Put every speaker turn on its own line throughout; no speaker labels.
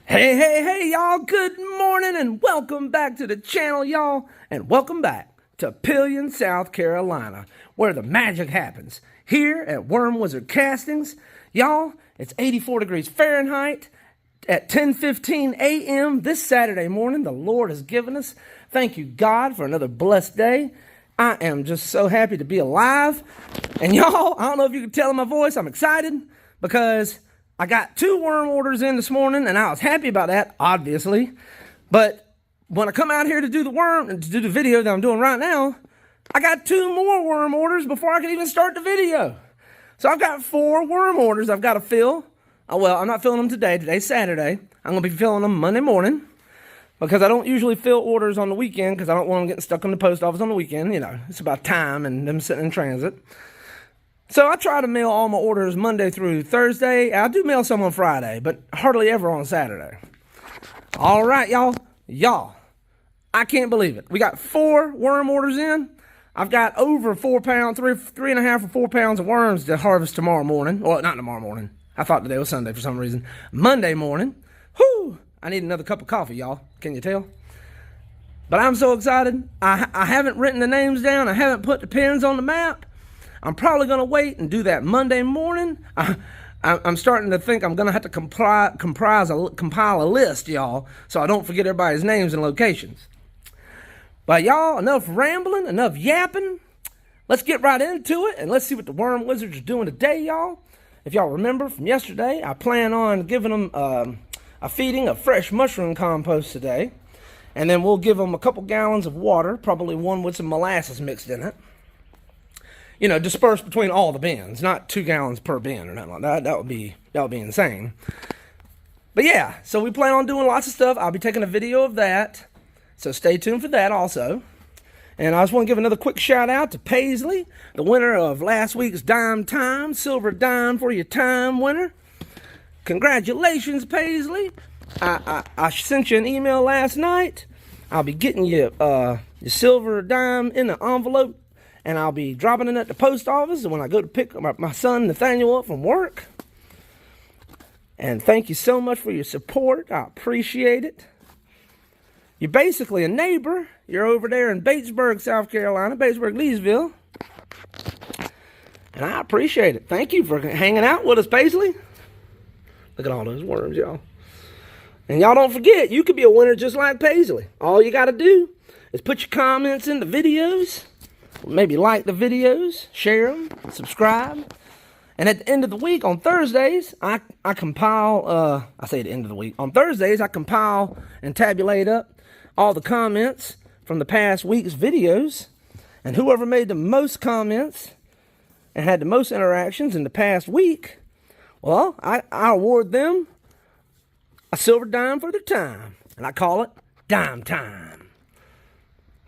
Hey, y'all. Good morning and welcome back to the channel, y'all. And welcome back to Pelion, South Carolina, where the magic happens. Here at Wormwizardcastings, y'all, it's 84 degrees Fahrenheit at 10:15 a.m. this Saturday morning. The Lord has given us. Thank you, God, for another blessed day. I am just so happy to be alive. And y'all, I don't know if you can tell in my voice, I'm excited because I got 2 worm orders in this morning, and I was happy about that, obviously. But when I come out here to do the video that I'm doing right now, I got 2 more worm orders before I can even start the video. So I've got 4 worm orders I've got to fill. Well, I'm not filling them today. Today's Saturday. I'm going to be filling them Monday morning because I don't usually fill orders on the weekend because I don't want them getting stuck in the post office on the weekend. You know, it's about time and them sitting in transit. So I try to mail all my orders Monday through Thursday. I do mail some on Friday, but hardly ever on Saturday. All right, y'all. I can't believe it. We got 4 worm orders in. I've got over 4 pounds, 3.5 or 4 pounds of worms to harvest tomorrow morning. Well, not tomorrow morning. I thought today was Sunday for some reason. Monday morning. Whew! I need another cup of coffee, y'all. Can you tell? But I'm so excited. I haven't written the names down. I haven't put the pins on the map. I'm probably going to wait and do that Monday morning. I'm starting to think I'm going to have to compile a list, y'all, so I don't forget everybody's names and locations. But y'all, enough rambling, enough yapping. Let's get right into it, and let's see what the Worm Wizards are doing today, y'all. If y'all remember from yesterday, I plan on giving them a feeding of fresh mushroom compost today. And then we'll give them a couple gallons of water, probably one with some molasses mixed in it. You know, dispersed between all the bins, not 2 gallons per bin or nothing like that. That would be insane. But yeah, so we plan on doing lots of stuff. I'll be taking a video of that, so stay tuned for that also. And I just want to give another quick shout out to Paisley, the winner of last week's Dime Time, Silver Dime for Your Time winner. Congratulations, Paisley. I sent you an email last night. I'll be getting you your silver dime in an envelope. And I'll be dropping it at the post office when I go to pick my son Nathaniel up from work. And thank you so much for your support. I appreciate it. You're basically a neighbor. You're over there in Batesburg, South Carolina, Batesburg, Leesville. And I appreciate it. Thank you for hanging out with us, Paisley. Look at all those worms, y'all. And y'all don't forget, you could be a winner just like Paisley. All you got to do is put your comments in the videos. Maybe like the videos, share them, subscribe. And at the end of the week, on Thursdays, I compile, I say at the end of the week, on Thursdays, I compile and tabulate up all the comments from the past week's videos. And whoever made the most comments and had the most interactions in the past week, well, I award them a silver dime for their time. And I call it Dime Time.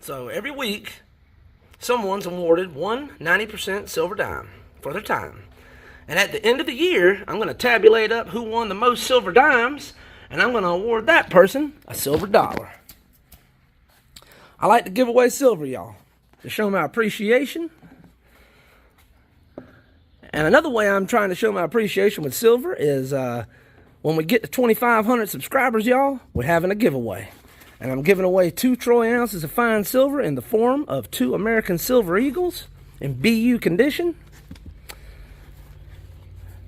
So every week, someone's awarded 90% silver dime for their time. And at the end of the year, I'm going to tabulate up who won the most silver dimes, and I'm going to award that person a silver dollar. I like to give away silver, y'all, to show my appreciation. And another way I'm trying to show my appreciation with silver is when we get to 2,500 subscribers, y'all, we're having a giveaway. And I'm giving away 2 troy ounces of fine silver in the form of 2 American Silver Eagles in BU condition.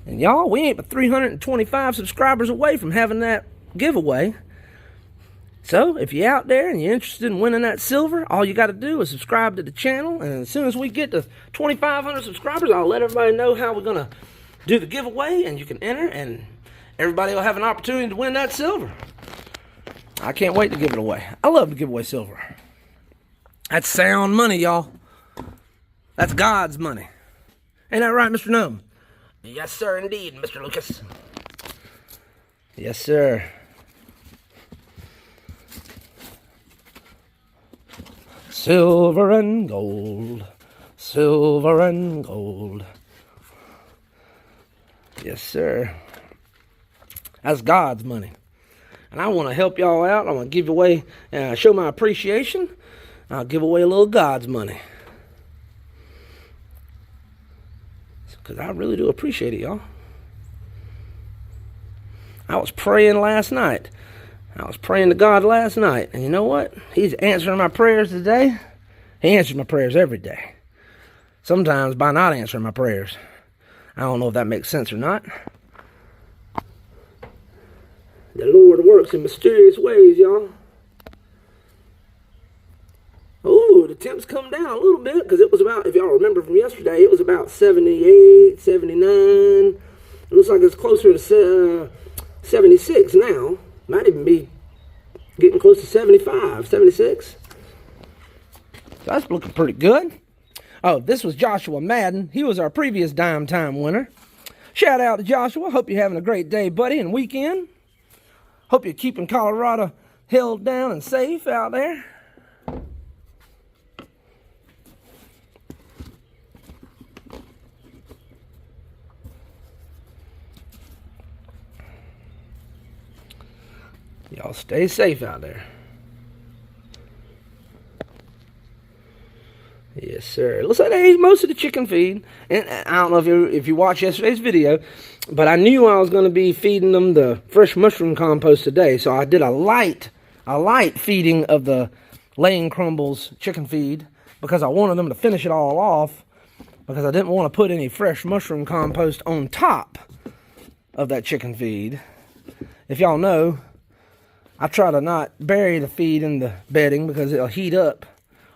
And y'all, we ain't but 325 subscribers away from having that giveaway. So if you're out there and you're interested in winning that silver, all you got to do is subscribe to the channel. And as soon as we get to 2,500 subscribers, I'll let everybody know how we're going to do the giveaway. And you can enter, and everybody will have an opportunity to win that silver. I can't wait to give it away. I love to give away silver. That's sound money, y'all. That's God's money. Ain't that right, Mr. Gnome? Yes, sir, indeed, Mr. Lucas. Yes, sir. Silver and gold. Silver and gold. Yes, sir. That's God's money. And I want to help y'all out. I want to give away, show my appreciation. I'll give away a little God's money. Because I really do appreciate it, y'all. I was praying last night. I was praying to God last night. And you know what? He's answering my prayers today. He answers my prayers every day. Sometimes by not answering my prayers. I don't know if that makes sense or not. The Lord works in mysterious ways, y'all. Oh, the temps come down a little bit because it was about, if y'all remember from yesterday, it was about 78, 79. It looks like it's closer to 76 now. Might even be getting close to 75, 76. That's looking pretty good. Oh, this was Joshua Madden. He was our previous Dime Time winner. Shout out to Joshua. Hope you're having a great day, buddy, and weekend. Hope you're keeping Colorado held down and safe out there. Y'all stay safe out there. Yes, sir. It looks like they ate most of the chicken feed. And I don't know if you watched yesterday's video, but I knew I was going to be feeding them the fresh mushroom compost today. So I did a light feeding of the Laying Crumbles chicken feed because I wanted them to finish it all off because I didn't want to put any fresh mushroom compost on top of that chicken feed. If y'all know, I try to not bury the feed in the bedding because it'll heat up.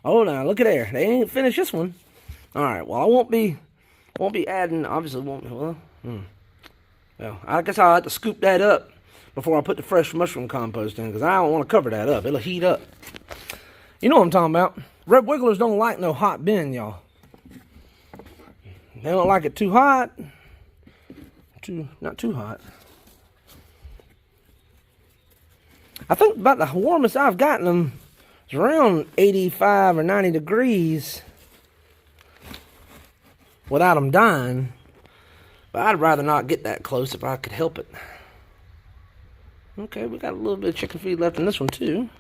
Oh, now look at there. They ain't finished this one. All right. Well, I won't be adding. Obviously, won't. Well, I guess I'll have to scoop that up before I put the fresh mushroom compost in because I don't want to cover that up. It'll heat up. You know what I'm talking about. Red wigglers don't like no hot bin, y'all. They don't like it too hot. Not too hot. I think about the warmest I've gotten them is around 85 or 90 degrees without them dying. But I'd rather not get that close if I could help it. Okay, we got a little bit of chicken feed left in this one too.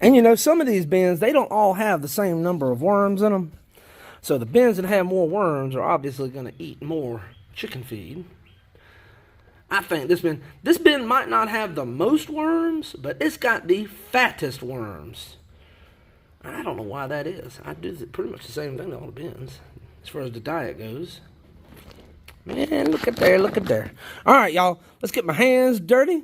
And you know, some of these bins, they don't all have the same number of worms in them. So the bins that have more worms are obviously going to eat more chicken feed. I think this bin might not have the most worms, but it's got the fattest worms. I don't know why that is. I do pretty much the same thing to all the bins, as far as the diet goes. Man, look at there, look at there. All right, y'all, let's get my hands dirty.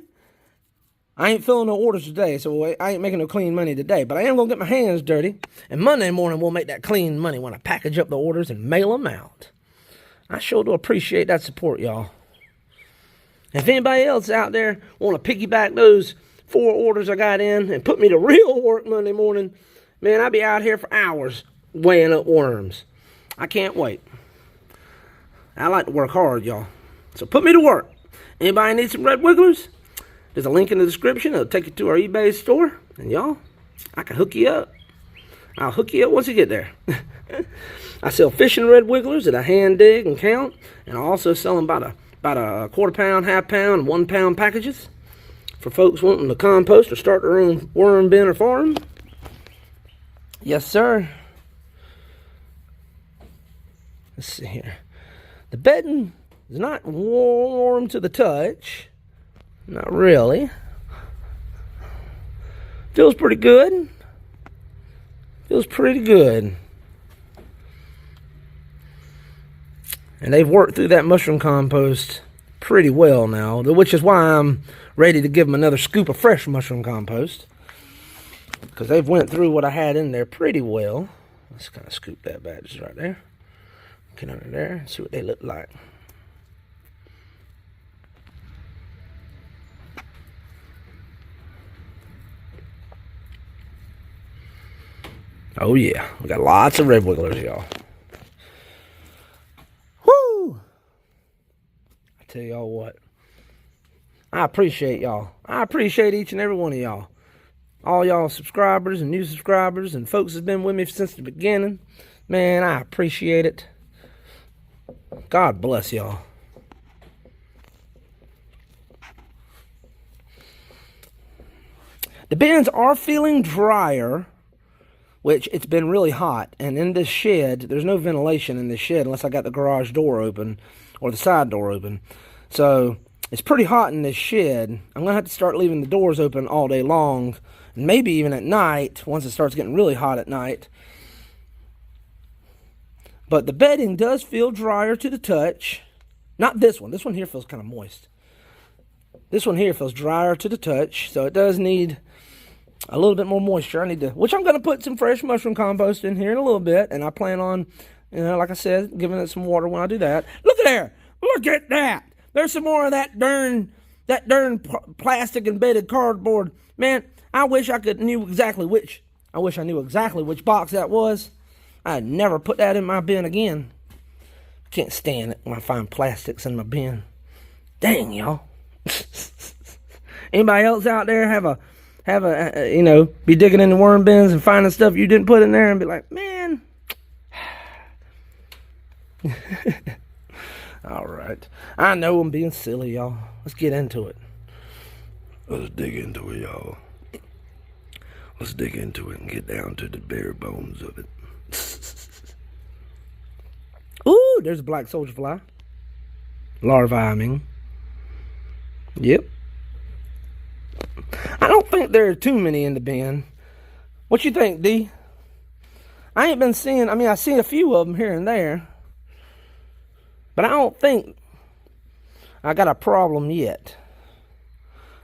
I ain't filling no orders today, so I ain't making no clean money today, but I am going to get my hands dirty, and Monday morning we'll make that clean money when I package up the orders and mail them out. I sure do appreciate that support, y'all. If anybody else out there want to piggyback those 4 orders I got in and put me to real work Monday morning, man, I'll be out here for hours weighing up worms. I can't wait. I like to work hard, y'all. So put me to work. Anybody need some red wigglers? There's a link in the description. It'll take you to our eBay store. And y'all, I can hook you up. I'll hook you up once you get there. I sell fishing red wigglers that I hand dig and count. And I also sell them about a quarter pound, half pound, and 1 pound packages for folks wanting to compost or start their own worm bin or farm. Yes, sir. Let's see here. The bedding is not warm to the touch. Not really. Feels pretty good. Feels pretty good. And they've worked through that mushroom compost pretty well now, which is why I'm ready to give them another scoop of fresh mushroom compost. Because they've went through what I had in there pretty well. Let's kind of scoop that back just right there. Get under there and see what they look like. Oh yeah, we got lots of red wigglers, y'all. Woo! I tell y'all what, I appreciate y'all. I appreciate each and every one of y'all. All y'all subscribers and new subscribers and folks that's been with me since the beginning. Man, I appreciate it. God bless y'all. The bins are feeling drier which it's been really hot. And in this shed, there's no ventilation in this shed unless I got the garage door open or the side door open. So it's pretty hot in this shed. I'm going to have to start leaving the doors open all day long, and maybe even at night, once it starts getting really hot at night. But the bedding does feel drier to the touch. Not this one. This one here feels kind of moist. This one here feels drier to the touch, so it does need a little bit more moisture. I need to, which I'm going to put some fresh mushroom compost in here in a little bit, and I plan on, like I said, giving it some water when I do that. Look at there. Look at that. There's some more of that darn plastic embedded cardboard. Man, I wish I knew exactly which box that was. I'd never put that in my bin again. Can't stand it when I find plastics in my bin. Dang, y'all. Anybody else out there have a be digging in the worm bins and finding stuff you didn't put in there and be like, man. All right. I know I'm being silly, y'all. Let's get into it. Let's dig into it, y'all. Let's dig into it and get down to the bare bones of it. Ooh, there's a black soldier fly. Larvae, I mean. Yep. I don't think there are too many in the bin. What you think, D? I ain't been seeing, I've seen a few of them here and there. But I don't think I got a problem yet.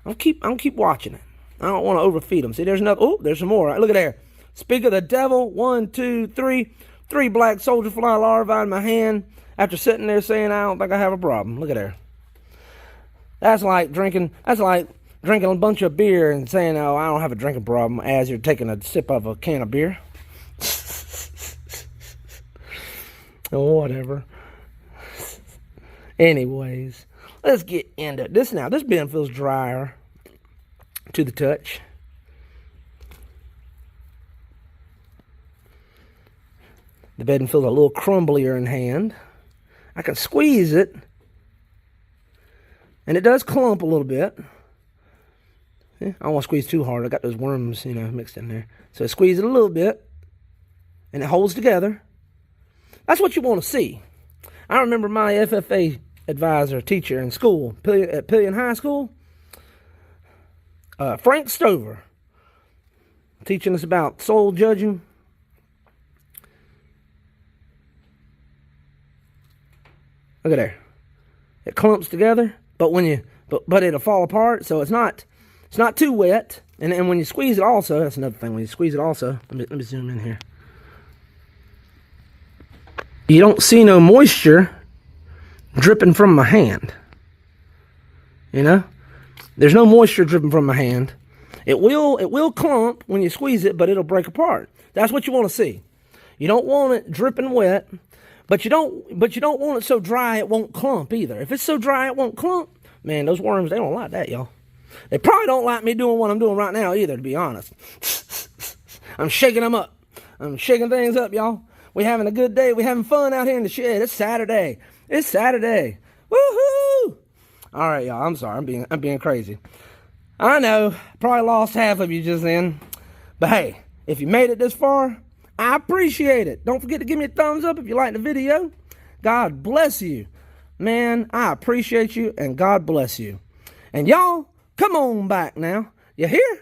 I'm keep watching it. I don't want to overfeed them. See, there's another. Oh, there's some more. Look at there. Speak of the devil. 1, 2, 3. 3 black soldier fly larvae in my hand after sitting there saying I don't think I have a problem. Look at there. That's like drinking a bunch of beer and saying, oh, I don't have a drinking problem as you're taking a sip of a can of beer. Oh, whatever. Anyways, let's get into this now. This bin feels drier to the touch. The bedding feels a little crumblier in hand. I can squeeze it, and it does clump a little bit. See? I don't want to squeeze too hard. I got those worms, mixed in there. So I squeeze it a little bit, and it holds together. That's what you want to see. I remember my FFA teacher in school, at Pelion High School, Frank Stover, teaching us about soil judging. Look at there. It clumps together, but but it'll fall apart, so it's not too wet. And when you squeeze it also, that's another thing. When you squeeze it also, let me zoom in here. You don't see no moisture dripping from my hand. There's no moisture dripping from my hand. It will clump when you squeeze it, but it'll break apart. That's what you want to see. You don't want it dripping wet, but you don't want it so dry it won't clump either. If it's so dry it won't clump, man, those worms, they don't like that, y'all. They probably don't like me doing what I'm doing right now either, to be honest. I'm shaking them up. I'm shaking things up, y'all. We having a good day. We having fun out here in the shed. It's Saturday. Woohoo! All right, y'all. I'm sorry. I'm being crazy. I know. Probably lost half of you just then. But hey, if you made it this far, I appreciate it. Don't forget to give me a thumbs up if you like the video. God bless you. Man, I appreciate you, and God bless you. And y'all, come on back now. You hear?